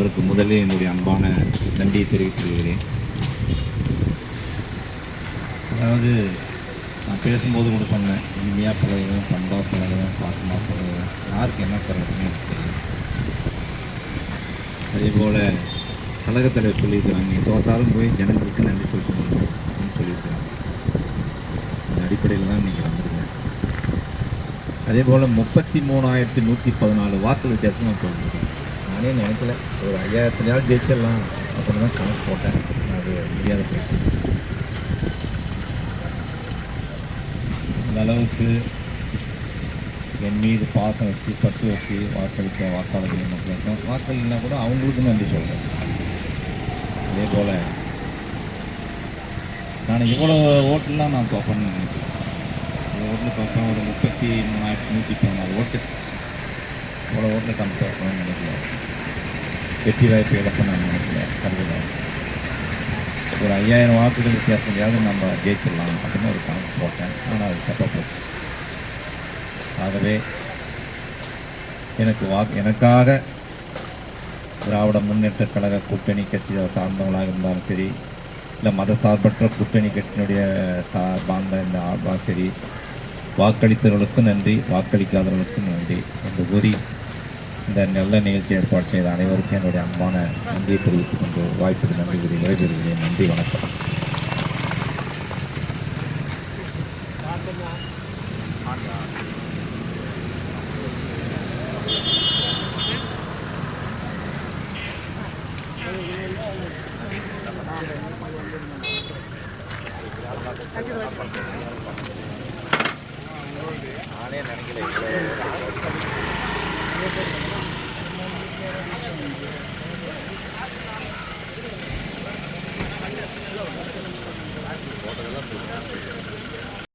அவருக்கு முதலில் என்னுடைய அன்பான நன்றியை தெரிவித்து வருகிறேன். அதாவது நான் பேசும்போது கூட சொன்னேன், இனிமையாக பழகுவேன், பண்பாக பழகுவேன், பாசமாக பழகுவேன், யாருக்கு என்ன தரணும்னு எனக்கு தெரியும். அதே போல் கழகத்தலைவர் சொல்லியிருக்கிறாங்க, நீங்கள் தோற்றாலும் போய் ஜனங்களுக்கு நன்றி சொல்லிட்டு முடியும் அப்படின்னு சொல்லியிருக்கிறாங்க. அந்த அடிப்படையில் தான் இன்றைக்கி வந்திருக்கேன். அதே போல் 33,114 வாக்கு வித்தியாசம் நான் தோன்றிருக்கேன். நானே நினைக்கல ஒரு 5000 ஜெயிச்சிடலாம் அப்படின்னு தான் கணக்கு போட்டேன். அது முடியாத போயிடுச்சு. அந்த அளவுக்கு என் மீது பாசம் வச்சு பட்டு வச்சு வாக்களித்த வாக்காளர்கள் மக்களுக்கும் வாக்களினா கூட அவங்களுக்கும் நன்றி சொல்கிறேன். அதே போல் நான் இவ்வளோ ஓட்டுலாம் நான் பார்ப்பேன்னு நினைக்கிறேன். ஓட்டில் பார்த்தா ஒரு 33,114 ஓட்டு, இவ்வளோ ஓட்டில் கணக்கு பார்க்கணும்னு நினைக்கல. வெற்றி வாய்ப்பு இழப்ப நான் நினைக்கல, கருதல. ஒரு 5000 வாக்குகள் வித்தியாசத்தையாவது நம்ம ஜெயிச்சிடலாம் அப்படின்னு ஒரு கணக்கு போட்டேன். ஆனால் அது தப்பாக போச்சு. ஆகவே எனக்காக திராவிட முன்னேற்ற கழக கூட்டணி கட்சி சார்ந்தவங்களாக இருந்தாலும் சரி, இல்லை மத சார்பற்ற கூட்டணி கட்சியினுடைய சார்பார்ந்த இந்த ஆள்வாக சரி, வாக்களித்தவர்களுக்கும் நன்றி, வாக்களிக்காதவர்களுக்கும் நன்றி என்று கூறி இந்த நல்ல நிகழ்ச்சி ஏற்பாடு செய்த அனைவருக்கும் என்னுடைய அன்பான நன்றியை தெரிவித்துக் கொண்டு வாய்ப்புக்கு நன்றி கூறி விடைபெறுகிறேன். நன்றி, வணக்கம்.